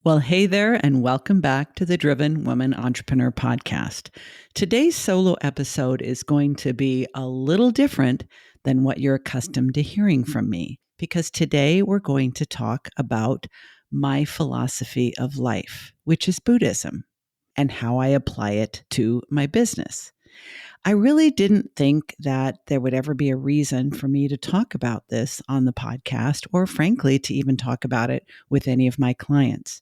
Well, hey there, and welcome back to the Driven Woman Entrepreneur Podcast. Today's solo episode is going to be a little different than what you're accustomed to hearing from me, because today we're going to talk about my philosophy of life, which is Buddhism, and how I apply it to my business. I really didn't think that there would ever be a reason for me to talk about this on the podcast, or frankly, to even talk about it with any of my clients.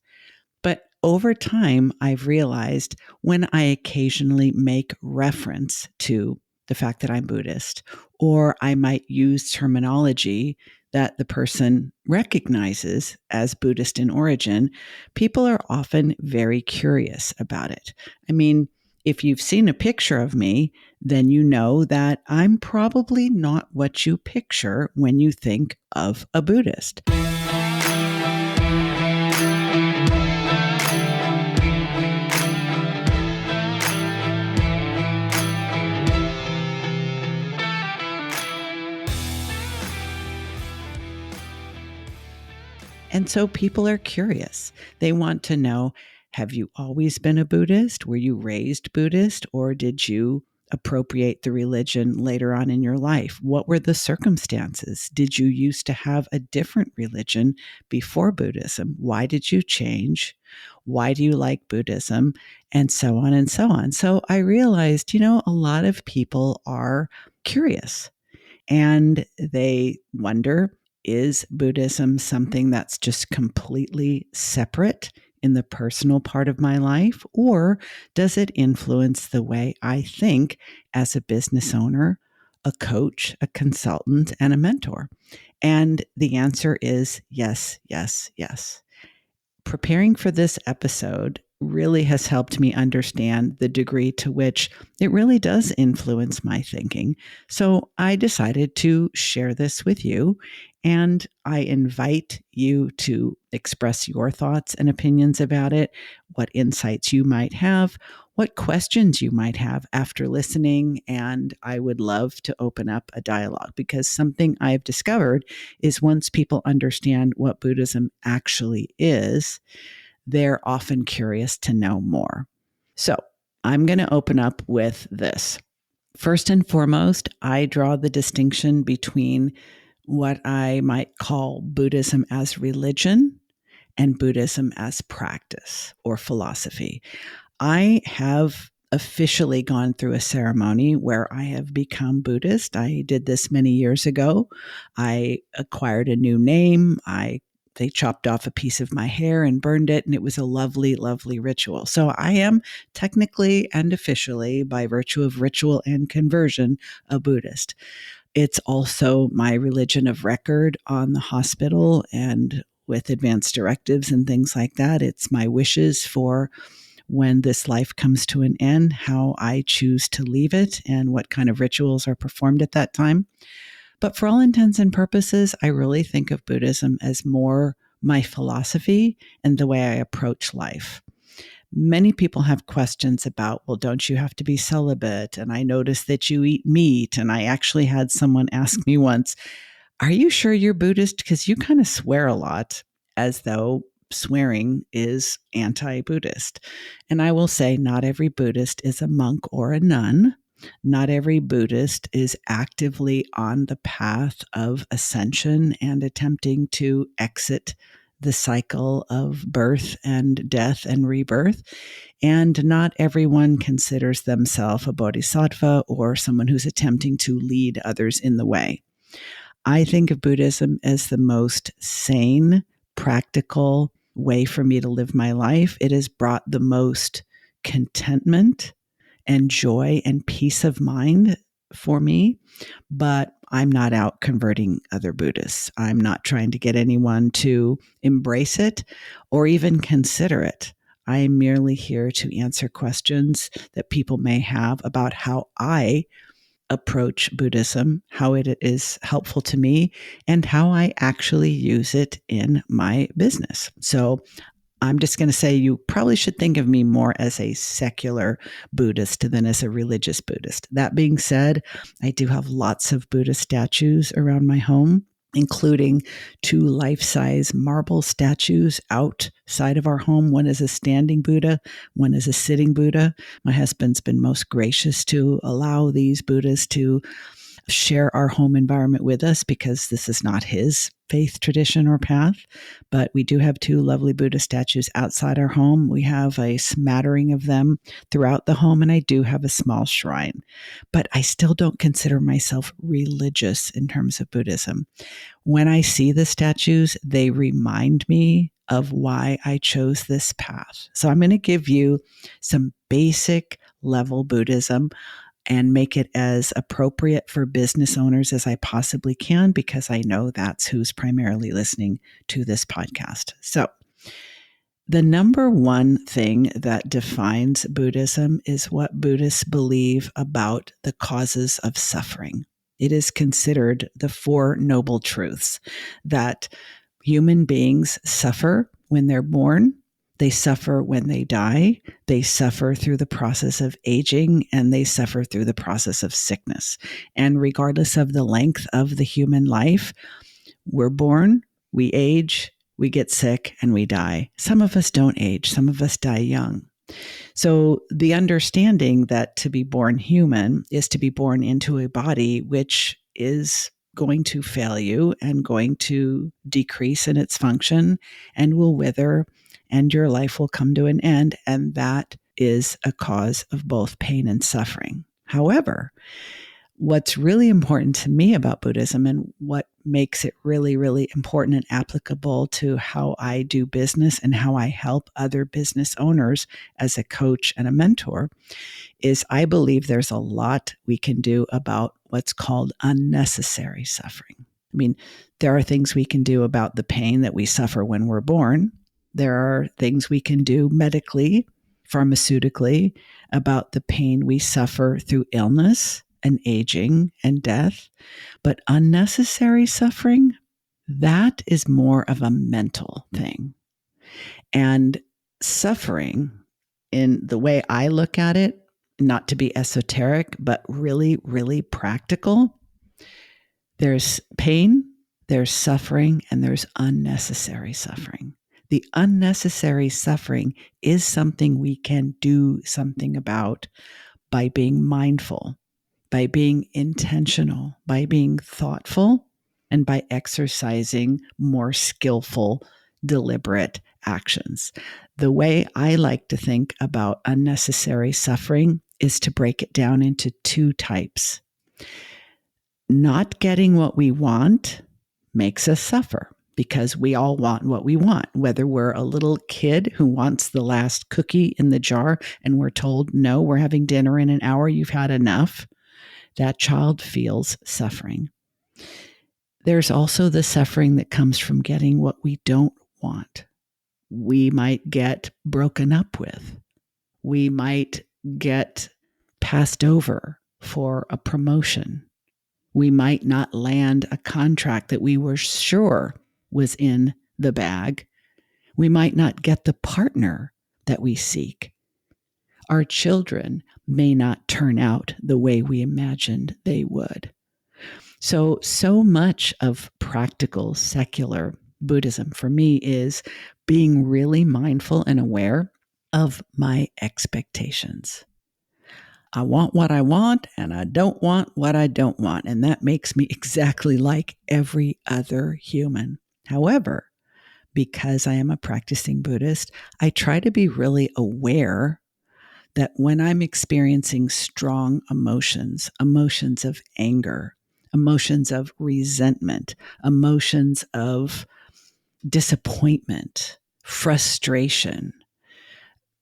But over time, I've realized when I occasionally make reference to the fact that I'm Buddhist, or I might use terminology that the person recognizes as Buddhist in origin, people are often very curious about it. I mean, if you've seen a picture of me, then you know that I'm probably not what you picture when you think of a Buddhist. And so people are curious. They want to know, have you always been a Buddhist? Were you raised Buddhist? Or did you appropriate the religion later on in your life? What were the circumstances? Did you used to have a different religion before Buddhism? Why did you change? Why do you like Buddhism? And so on and so on. So I realized, a lot of people are curious and they wonder, is Buddhism something that's just completely separate in the personal part of my life? Or does it influence the way I think as a business owner, a coach, a consultant, and a mentor? And the answer is yes, yes, yes. Preparing for this episode really has helped me understand the degree to which it really does influence my thinking. So I decided to share this with you, and I invite you to express your thoughts and opinions about it, what insights you might have, what questions you might have after listening, and I would love to open up a dialogue, because something I've discovered is once people understand what Buddhism actually is, they're often curious to know more. So I'm going to open up with this. First and foremost, I draw the distinction between what I might call Buddhism as religion and Buddhism as practice or philosophy. I have officially gone through a ceremony where I have become Buddhist. I did this many years ago. I acquired a new name. They chopped off a piece of my hair and burned it, and it was a lovely, lovely ritual. So I am technically and officially, by virtue of ritual and conversion, a Buddhist. It's also my religion of record on the hospital and with advanced directives and things like that. It's my wishes for when this life comes to an end, how I choose to leave it, and what kind of rituals are performed at that time. But for all intents and purposes, I really think of Buddhism as more my philosophy and the way I approach life. Many people have questions about, well, don't you have to be celibate? And I notice that you eat meat. And I actually had someone ask me once, are you sure you're Buddhist? Because you kind of swear a lot, as though swearing is anti-Buddhist. And I will say, not every Buddhist is a monk or a nun. Not every Buddhist is actively on the path of ascension and attempting to exit the cycle of birth and death and rebirth. And not everyone considers themselves a bodhisattva or someone who's attempting to lead others in the way. I think of Buddhism as the most sane, practical way for me to live my life. It has brought the most contentment and joy and peace of mind for me, but I'm not out converting other Buddhists. I'm not trying to get anyone to embrace it or even consider it. I am merely here to answer questions that people may have about how I approach Buddhism, how it is helpful to me, and how I actually use it in my business. So I'm just going to say you probably should think of me more as a secular Buddhist than as a religious Buddhist. That being said, I do have lots of Buddhist statues around my home. including 2 life-size marble statues outside of our home. One is a standing Buddha, one is a sitting Buddha. My husband's been most gracious to allow these Buddhas to share our home environment with us because this is not his faith tradition or path. But we do have 2 lovely Buddha statues outside our home. We have a smattering of them throughout the home, and I do have a small shrine. But I still don't consider myself religious in terms of Buddhism. When I see the statues, they remind me of why I chose this path. So I'm going to give you some basic level Buddhism and make it as appropriate for business owners as I possibly can, because I know that's who's primarily listening to this podcast. So, the number one thing that defines Buddhism is what Buddhists believe about the causes of suffering. It is considered the 4 noble truths that human beings suffer when they're born, they suffer when they die, they suffer through the process of aging, and they suffer through the process of sickness. And regardless of the length of the human life, we're born, we age, we get sick, and we die. Some of us don't age, some of us die young. So the understanding that to be born human is to be born into a body which is going to fail you and going to decrease in its function and will wither, and your life will come to an end. And that is a cause of both pain and suffering. However, what's really important to me about Buddhism and what makes it really, really important and applicable to how I do business and how I help other business owners as a coach and a mentor is I believe there's a lot we can do about what's called unnecessary suffering. I mean, there are things we can do about the pain that we suffer when we're born. There are things we can do medically, pharmaceutically, about the pain we suffer through illness and aging and death. But unnecessary suffering, that is more of a mental thing. And suffering, in the way I look at it, not to be esoteric, but really, really practical, there's pain, there's suffering, and there's unnecessary suffering. The unnecessary suffering is something we can do something about by being mindful, by being intentional, by being thoughtful, and by exercising more skillful, deliberate actions. The way I like to think about unnecessary suffering is to break it down into 2 types. Not getting what we want makes us suffer because we all want what we want, whether we're a little kid who wants the last cookie in the jar and we're told, no, we're having dinner in an hour, you've had enough. That child feels suffering. There's also the suffering that comes from getting what we don't want. We might get broken up with. We might get passed over for a promotion. We might not land a contract that we were sure was in the bag. We might not get the partner that we seek. Our children may not turn out the way we imagined they would. So much of practical secular Buddhism for me is being really mindful and aware of my expectations. I want what I want, and I don't want what I don't want. And that makes me exactly like every other human. However, because I am a practicing Buddhist, I try to be really aware that when I'm experiencing strong emotions, emotions of anger, emotions of resentment, emotions of disappointment, frustration,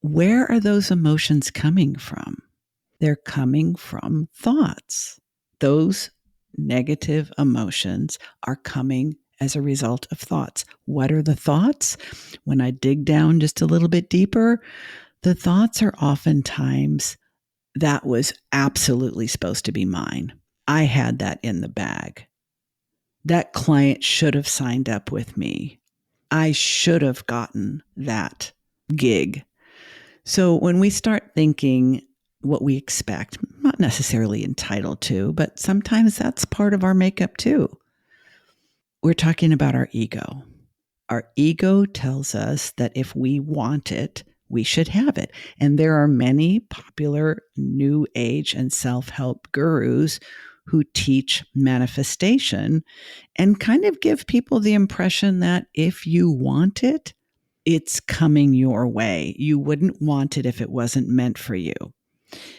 where are those emotions coming from? They're coming from thoughts. Those negative emotions are coming as a result of thoughts. What are the thoughts? When I dig down just a little bit deeper, the thoughts are oftentimes, that was absolutely supposed to be mine. I had that in the bag. That client should have signed up with me. I should have gotten that gig. So when we start thinking what we expect, not necessarily entitled to, but sometimes that's part of our makeup too. We're talking about our ego. Our ego tells us that if we want it, we should have it. And there are many popular new age and self-help gurus who teach manifestation and kind of give people the impression that if you want it, it's coming your way. You wouldn't want it if it wasn't meant for you.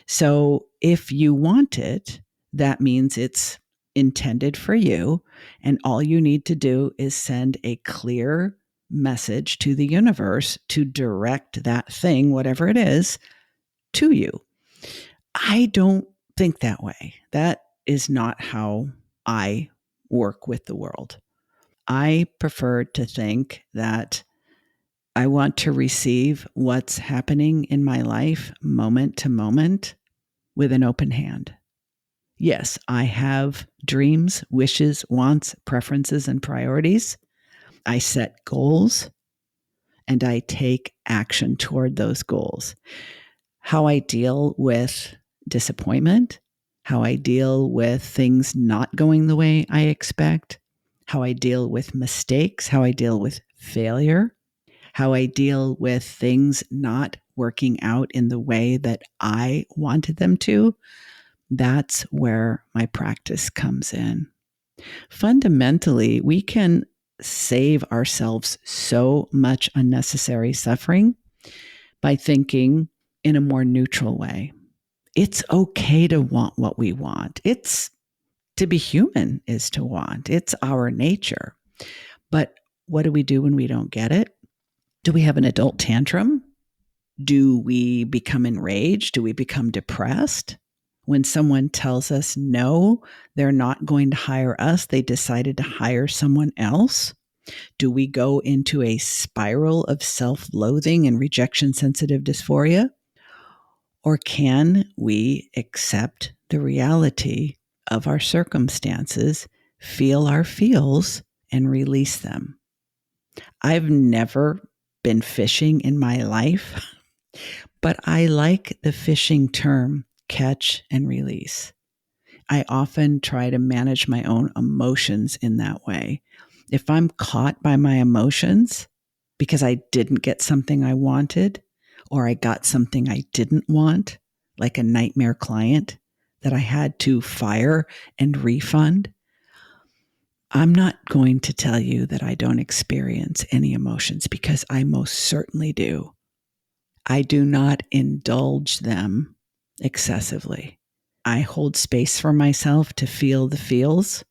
So if you want it, that means it's intended for you. And all you need to do is send a clear message to the universe to direct that thing, whatever it is, to you. I don't think that way. That is not how I work with the world. I prefer to think that I want to receive what's happening in my life moment to moment with an open hand. Yes, I have dreams, wishes, wants, preferences, and priorities. I set goals and I take action toward those goals. How I deal with disappointment, how I deal with things not going the way I expect, how I deal with mistakes, how I deal with failure, how I deal with things not working out in the way that I wanted them to. That's where my practice comes in. Fundamentally, we can save ourselves so much unnecessary suffering by thinking in a more neutral way. It's okay to want what we want. It's to be human is to want. It's our nature. But what do we do when we don't get it? Do we have an adult tantrum? Do we become enraged? Do we become depressed? When someone tells us no, they're not going to hire us, they decided to hire someone else? Do we go into a spiral of self-loathing and rejection-sensitive dysphoria? Or can we accept the reality of our circumstances, feel our feels, and release them? I've never been fishing in my life, but I like the fishing term, catch and release. I often try to manage my own emotions in that way. If I'm caught by my emotions because I didn't get something I wanted, or I got something I didn't want, like a nightmare client that I had to fire and refund, I'm not going to tell you that I don't experience any emotions, because I most certainly do. I do not indulge them excessively. I hold space for myself to feel the feels.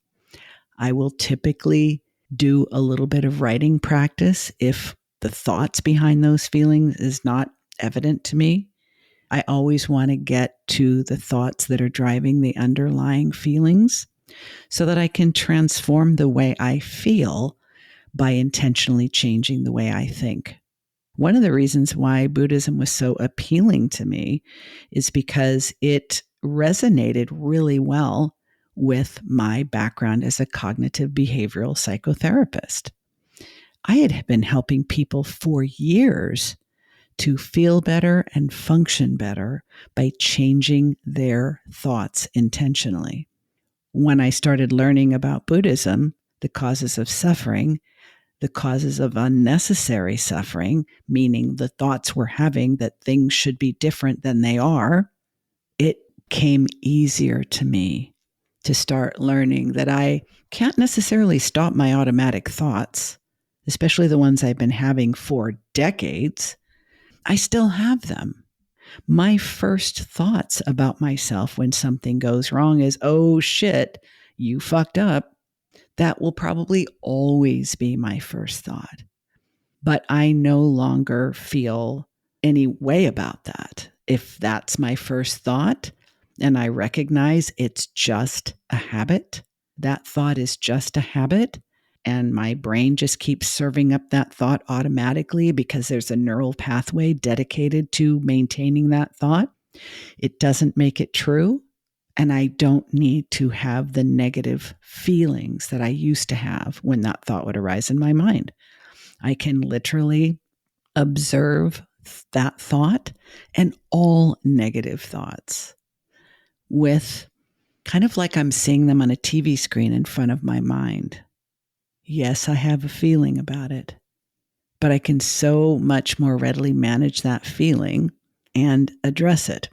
I will typically do a little bit of writing practice if the thoughts behind those feelings is not evident to me. I always want to get to the thoughts that are driving the underlying feelings so that I can transform the way I feel by intentionally changing the way I think. One of the reasons why Buddhism was so appealing to me is because it resonated really well with my background as a cognitive behavioral psychotherapist. I had been helping people for years to feel better and function better by changing their thoughts intentionally. When I started learning about Buddhism, the causes of suffering, the causes of unnecessary suffering, meaning the thoughts we're having that things should be different than they are, it came easier to me to start learning that I can't necessarily stop my automatic thoughts, especially the ones I've been having for decades. I still have them. My first thoughts about myself when something goes wrong is, oh shit, you fucked up. That will probably always be my first thought. But I no longer feel any way about that. If that's my first thought and I recognize it's just a habit, that thought is just a habit, and my brain just keeps serving up that thought automatically because there's a neural pathway dedicated to maintaining that thought, it doesn't make it true. And I don't need to have the negative feelings that I used to have when that thought would arise in my mind. I can literally observe that thought and all negative thoughts with kind of like I'm seeing them on a TV screen in front of my mind. Yes, I have a feeling about it, but I can so much more readily manage that feeling and address it.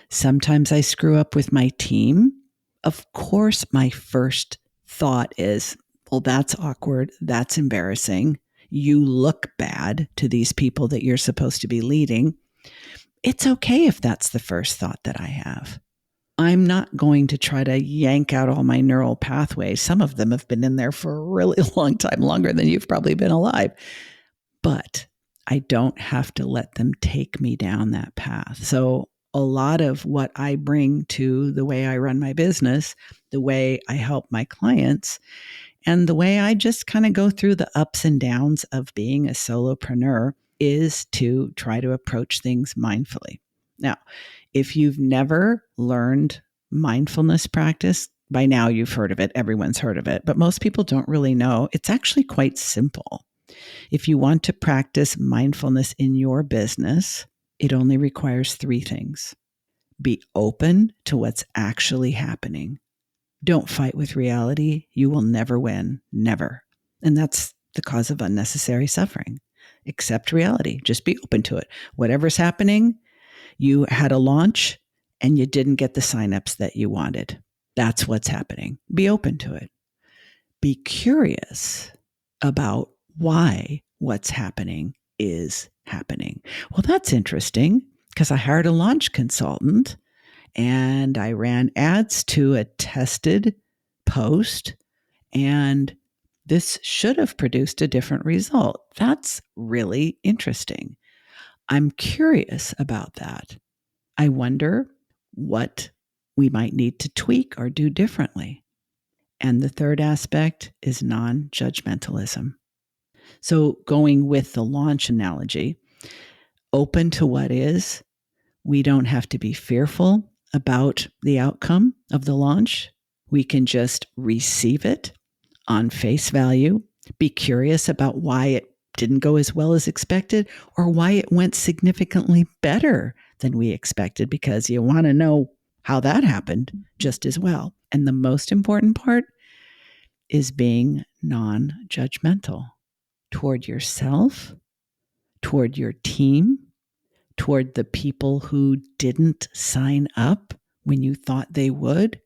Sometimes I screw up with my team. Of course, my first thought is, well, that's awkward. That's embarrassing. You look bad to these people that you're supposed to be leading. It's okay if that's the first thought that I have. I'm not going to try to yank out all my neural pathways. Some of them have been in there for a really long time, longer than you've probably been alive. But I don't have to let them take me down that path. So a lot of what I bring to the way I run my business, the way I help my clients, and the way I just kind of go through the ups and downs of being a solopreneur is to try to approach things mindfully. Now, if you've never learned mindfulness practice, by now you've heard of it. Everyone's heard of it, but most people don't really know. It's actually quite simple. If you want to practice mindfulness in your business, it only requires 3 things. Be open to what's actually happening. Don't fight with reality. You will never win. Never. And that's the cause of unnecessary suffering. Accept reality. Just be open to it. Whatever's happening, you had a launch and you didn't get the signups that you wanted. That's what's happening. Be open to it. Be curious about why what's happening is happening. Well, that's interesting because I hired a launch consultant and I ran ads to a tested post, and this should have produced a different result. That's really interesting. I'm curious about that. I wonder what we might need to tweak or do differently. And the third aspect is non-judgmentalism. So going with the launch analogy, open to what is, we don't have to be fearful about the outcome of the launch. We can just receive it on face value, be curious about why it didn't go as well as expected or why it went significantly better than we expected, because you want to know how that happened just as well. And the most important part is being non-judgmental toward yourself, toward your team, toward the people who didn't sign up when you thought they would,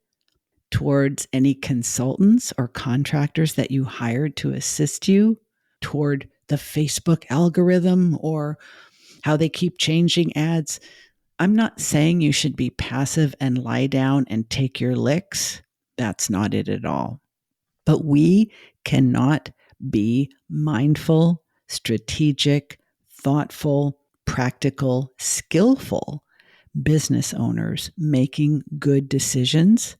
towards any consultants or contractors that you hired to assist you, toward the Facebook algorithm or how they keep changing ads. I'm not saying you should be passive and lie down and take your licks. That's not it at all. But we cannot be mindful, strategic, thoughtful, practical, skillful business owners making good decisions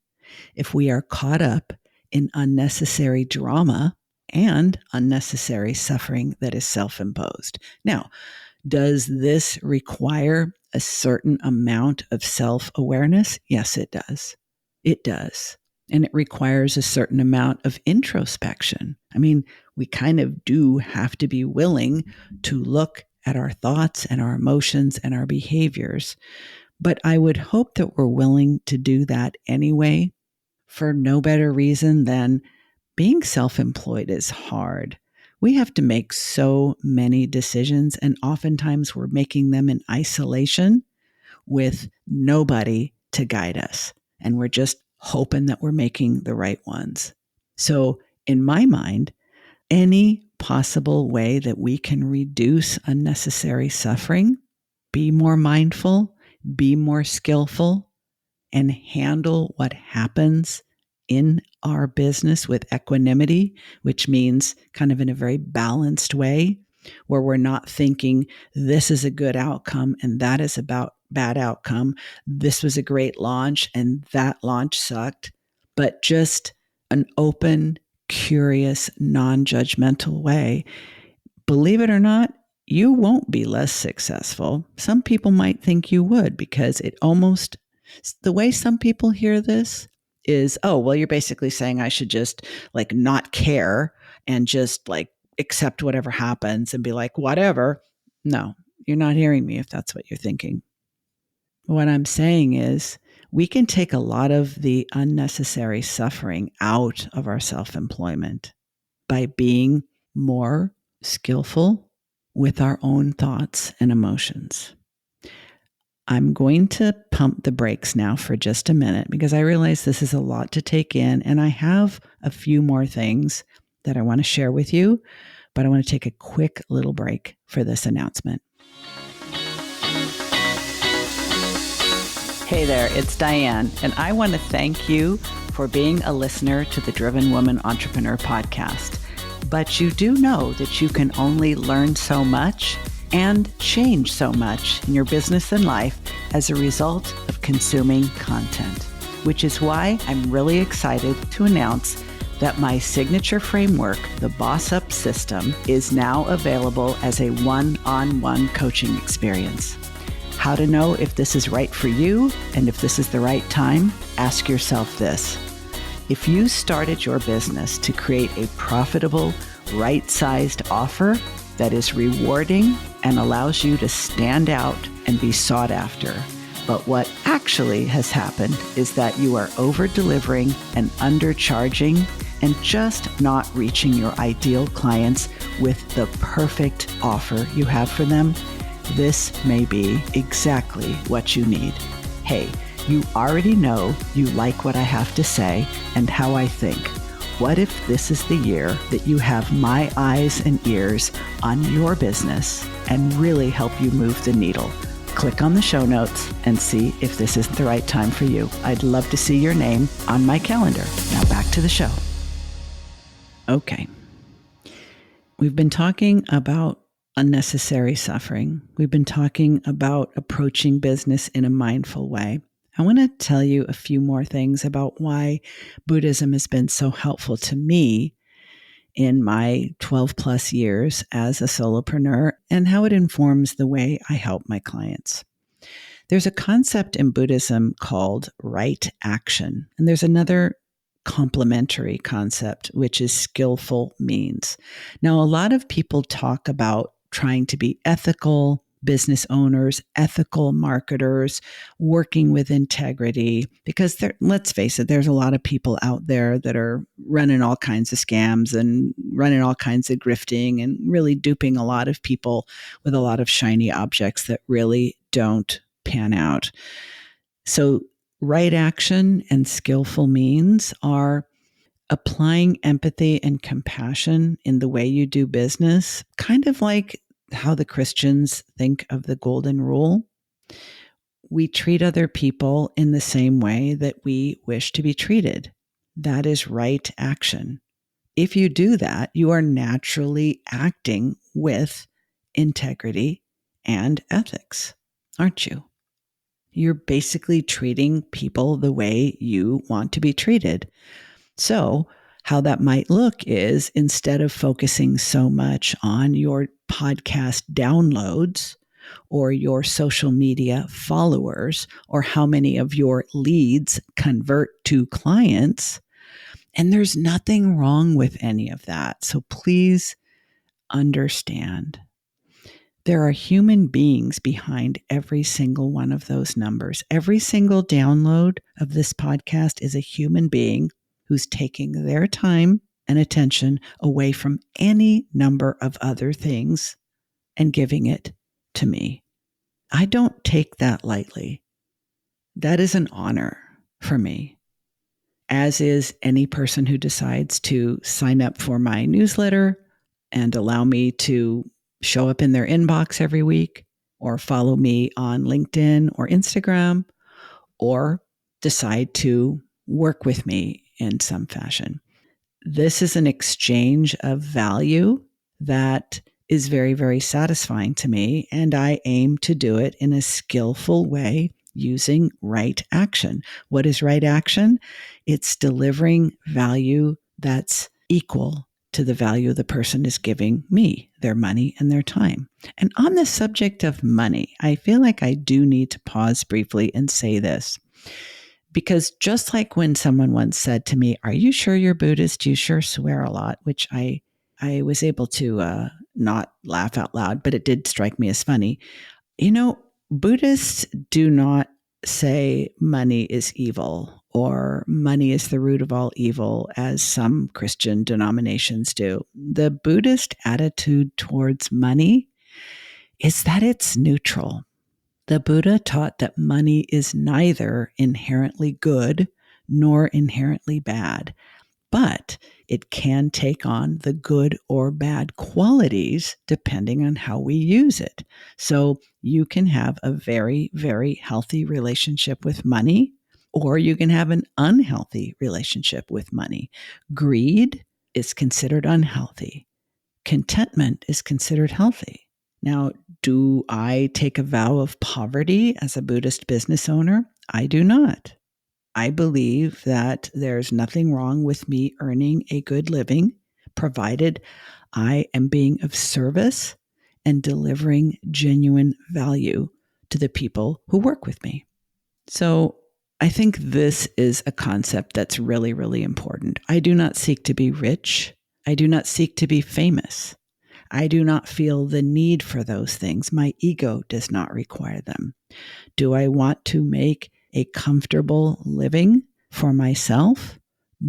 if we are caught up in unnecessary drama and unnecessary suffering that is self-imposed. Now, does this require a certain amount of self-awareness? Yes, it does. It does. And it requires a certain amount of introspection. I mean, we kind of do have to be willing to look at our thoughts and our emotions and our behaviors. But I would hope that we're willing to do that anyway, for no better reason than being self-employed is hard. We have to make so many decisions, and oftentimes we're making them in isolation with nobody to guide us. And we're just hoping that we're making the right ones. So in my mind, any possible way that we can reduce unnecessary suffering, be more mindful, be more skillful, and handle what happens in our business with equanimity, which means kind of in a very balanced way, where we're not thinking this is a good outcome and that is about bad outcome. This was a great launch and that launch sucked, but just an open, curious, non-judgmental way. Believe it or not, you won't be less successful. Some people might think you would, because it almost, the way some people hear this is, oh, well, you're basically saying I should just like not care and just like accept whatever happens and be like, whatever. No, you're not hearing me if that's what you're thinking. What I'm saying is we can take a lot of the unnecessary suffering out of our self-employment by being more skillful with our own thoughts and emotions. I'm going to pump the brakes now for just a minute because I realize this is a lot to take in, and I have a few more things that I want to share with you, but I want to take a quick little break for this announcement. Hey there, it's Diane, and I want to thank you for being a listener to the Driven Woman Entrepreneur podcast. But you do know that you can only learn so much and change so much in your business and life as a result of consuming content, which is why I'm really excited to announce that my signature framework, the Boss Up System, is now available as a one-on-one coaching experience. How to know if this is right for you and if this is the right time? Ask yourself this. If you started your business to create a profitable, right-sized offer that is rewarding and allows you to stand out and be sought after, but what actually has happened is that you are over-delivering and undercharging and just not reaching your ideal clients with the perfect offer you have for them, this may be exactly what you need. Hey, you already know you like what I have to say and how I think. What if this is the year that you have my eyes and ears on your business and really help you move the needle? Click on the show notes and see if this isn't the right time for you. I'd love to see your name on my calendar. Now back to the show. Okay. We've been talking about unnecessary suffering. We've been talking about approaching business in a mindful way. I want to tell you a few more things about why Buddhism has been so helpful to me in my 12 plus years as a solopreneur and how it informs the way I help my clients. There's a concept in Buddhism called right action, and there's another complementary concept, which is skillful means. Now, a lot of people talk about trying to be ethical business owners, ethical marketers, working with integrity, because let's face it, there's a lot of people out there that are running all kinds of scams and running all kinds of grifting and really duping a lot of people with a lot of shiny objects that really don't pan out. So right action and skillful means are applying empathy and compassion in the way you do business, kind of like how the Christians think of the golden rule. We treat other people in the same way that we wish to be treated. That is right action. If you do that, you are naturally acting with integrity and ethics, aren't you? You're basically treating people the way you want to be treated. So, how that might look is instead of focusing so much on your podcast downloads or your social media followers or how many of your leads convert to clients, and there's nothing wrong with any of that. So please understand. There are human beings behind every single one of those numbers. Every single download of this podcast is a human being who's taking their time and attention away from any number of other things and giving it to me. I don't take that lightly. That is an honor for me, as is any person who decides to sign up for my newsletter and allow me to show up in their inbox every week, or follow me on LinkedIn or Instagram, or decide to work with me in some fashion. This is an exchange of value that is very, very satisfying to me, and I aim to do it in a skillful way using right action. What is right action? It's delivering value that's equal to the value the person is giving me, their money and their time. And on the subject of money, I feel like I do need to pause briefly and say this. Because just like when someone once said to me, "Are you sure you're Buddhist? You sure swear a lot," which I was able to not laugh out loud, but it did strike me as funny. You know, Buddhists do not say money is evil or money is the root of all evil, as some Christian denominations do. The Buddhist attitude towards money is that it's neutral. The Buddha taught that money is neither inherently good nor inherently bad, but it can take on the good or bad qualities depending on how we use it. So you can have a very, very healthy relationship with money, or you can have an unhealthy relationship with money. Greed is considered unhealthy. Contentment is considered healthy. Now, do I take a vow of poverty as a Buddhist business owner? I do not. I believe that there's nothing wrong with me earning a good living, provided I am being of service and delivering genuine value to the people who work with me. So I think this is a concept that's really, really important. I do not seek to be rich. I do not seek to be famous. I do not feel the need for those things. My ego does not require them. Do I want to make a comfortable living for myself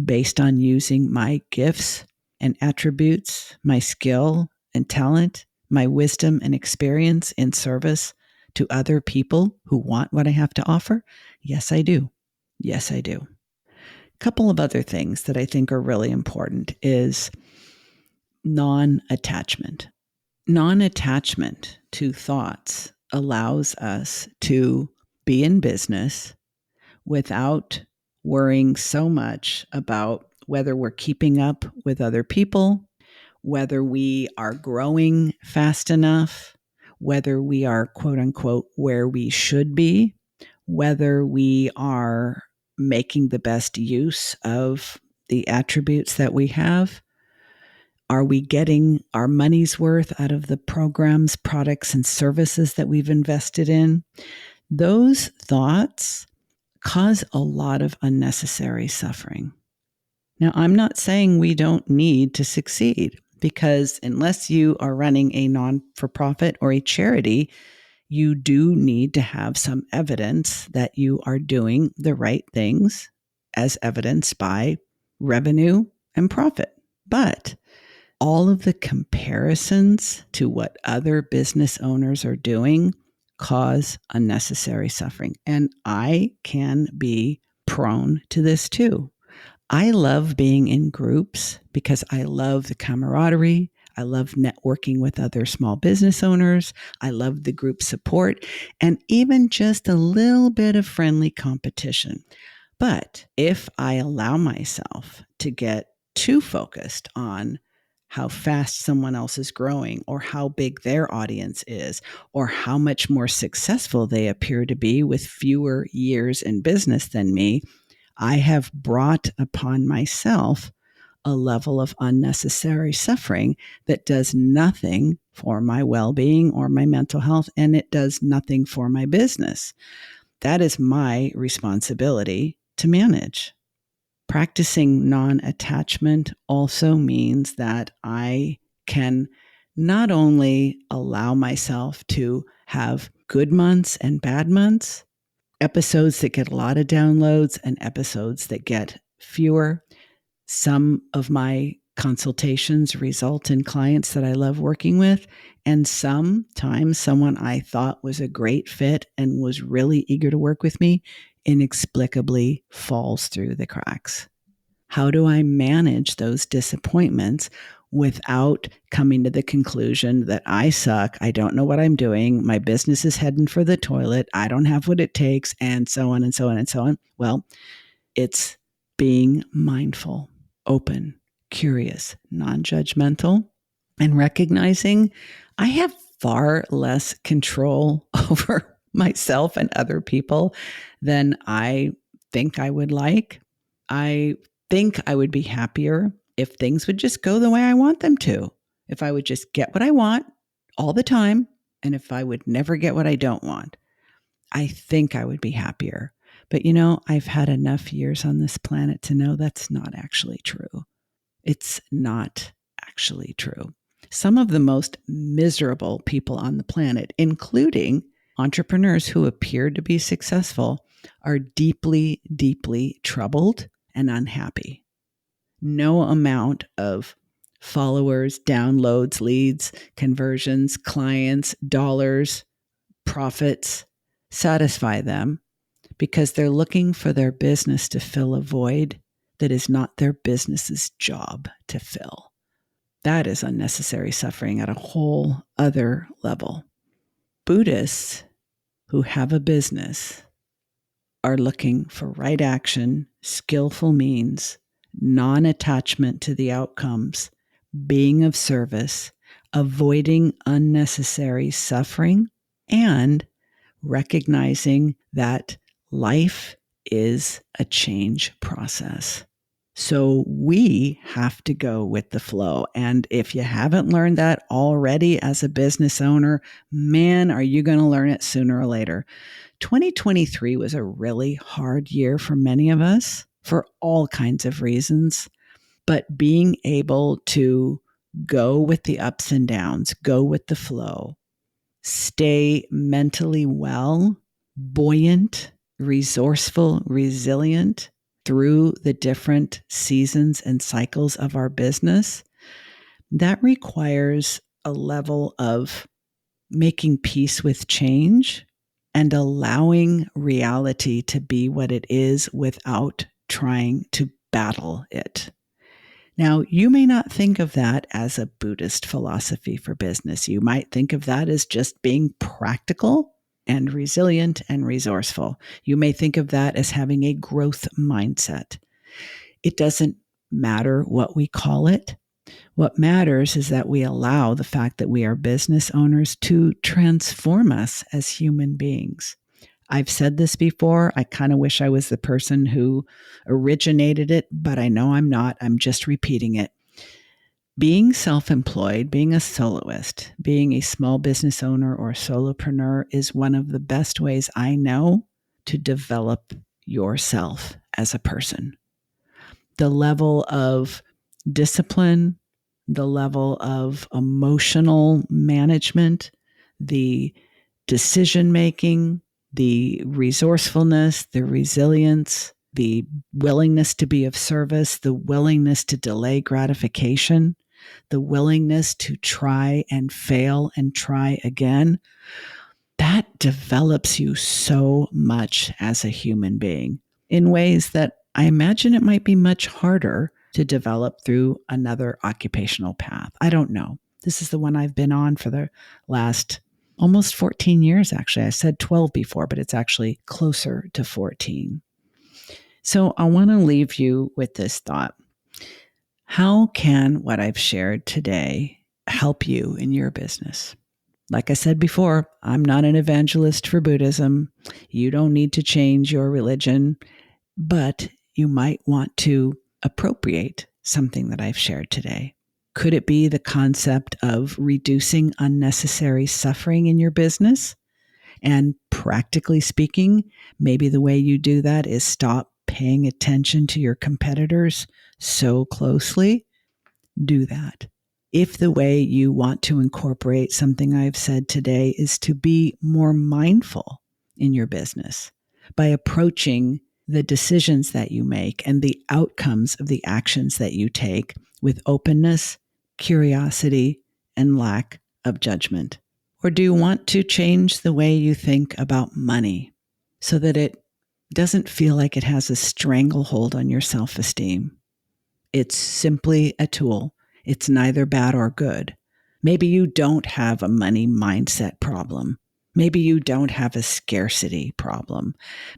based on using my gifts and attributes, my skill and talent, my wisdom and experience in service to other people who want what I have to offer? Yes, I do. Yes, I do. A couple of other things that I think are really important is non-attachment. Non-attachment to thoughts allows us to be in business without worrying so much about whether we're keeping up with other people, whether we are growing fast enough, whether we are, quote unquote, where we should be, whether we are making the best use of the attributes that we have. Are we getting our money's worth out of the programs, products, and services that we've invested in? Those thoughts cause a lot of unnecessary suffering. Now, I'm not saying we don't need to succeed, because unless you are running a non-for-profit or a charity, you do need to have some evidence that you are doing the right things, as evidenced by revenue and profit. But all of the comparisons to what other business owners are doing cause unnecessary suffering. And I can be prone to this too. I love being in groups because I love the camaraderie. I love networking with other small business owners. I love the group support and even just a little bit of friendly competition. But if I allow myself to get too focused on how fast someone else is growing, or how big their audience is, or how much more successful they appear to be with fewer years in business than me, I have brought upon myself a level of unnecessary suffering that does nothing for my well-being or my mental health, and it does nothing for my business. That is my responsibility to manage. Practicing non-attachment also means that I can not only allow myself to have good months and bad months, episodes that get a lot of downloads and episodes that get fewer. Some of my consultations result in clients that I love working with, and sometimes someone I thought was a great fit and was really eager to work with me inexplicably falls through the cracks. How do I manage those disappointments without coming to the conclusion that I suck, I don't know what I'm doing, my business is heading for the toilet, I don't have what it takes, and so on and so on and so on? Well, it's being mindful, open, curious, non-judgmental, and recognizing I have far less control over myself and other people than I think I would like. I think I would be happier if things would just go the way I want them to. If I would just get what I want all the time, and if I would never get what I don't want, I think I would be happier. But I've had enough years on this planet to know that's not actually true. It's not actually true. Some of the most miserable people on the planet, including entrepreneurs who appear to be successful, are deeply, deeply troubled and unhappy. No amount of followers, downloads, leads, conversions, clients, dollars, profits satisfy them because they're looking for their business to fill a void that is not their business's job to fill. That is unnecessary suffering at a whole other level. Buddhists who have a business are looking for right action, skillful means, non-attachment to the outcomes, being of service, avoiding unnecessary suffering, and recognizing that life is a change process. So we have to go with the flow. And if you haven't learned that already as a business owner, man, are you going to learn it sooner or later? 2023 was a really hard year for many of us for all kinds of reasons. But being able to go with the ups and downs, go with the flow, stay mentally well, buoyant, resourceful, resilient through the different seasons and cycles of our business, that requires a level of making peace with change and allowing reality to be what it is without trying to battle it. Now, you may not think of that as a Buddhist philosophy for business. You might think of that as just being practical and resilient and resourceful. You may think of that as having a growth mindset. It doesn't matter what we call it. What matters is that we allow the fact that we are business owners to transform us as human beings. I've said this before. I kind of wish I was the person who originated it, but I know I'm not. I'm just repeating it. Being self-employed, being a soloist, being a small business owner or solopreneur is one of the best ways I know to develop yourself as a person. The level of discipline, the level of emotional management, the decision-making, the resourcefulness, the resilience, the willingness to be of service, the willingness to delay gratification, the willingness to try and fail and try again, that develops you so much as a human being in ways that I imagine it might be much harder to develop through another occupational path. I don't know. This is the one I've been on for the last almost 14 years, actually. I said 12 before, but it's actually closer to 14. So I want to leave you with this thought. How can what I've shared today help you in your business? Like I said before, I'm not an evangelist for Buddhism. You don't need to change your religion, but you might want to appropriate something that I've shared today. Could it be the concept of reducing unnecessary suffering in your business? And practically speaking, maybe the way you do that is stop paying attention to your competitors so closely. Do that. If the way you want to incorporate something I've said today is to be more mindful in your business by approaching the decisions that you make and the outcomes of the actions that you take with openness, curiosity, and lack of judgment? Or do you want to change the way you think about money so that it doesn't feel like it has a stranglehold on your self-esteem? It's simply a tool. It's neither bad or good. Maybe you don't have a money mindset problem. Maybe you don't have a scarcity problem.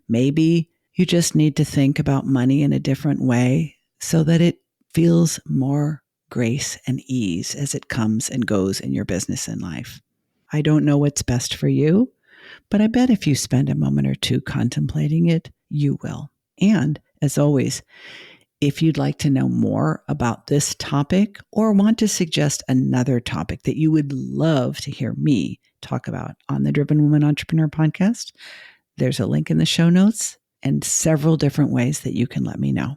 Maybe you just need to think about money in a different way so that it feels more grace and ease as it comes and goes in your business and life. I don't know what's best for you, but I bet if you spend a moment or two contemplating it, you will. And as always, if you'd like to know more about this topic or want to suggest another topic that you would love to hear me talk about on the Driven Woman Entrepreneur podcast, there's a link in the show notes and several different ways that you can let me know.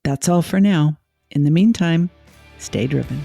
That's all for now. In the meantime, stay driven.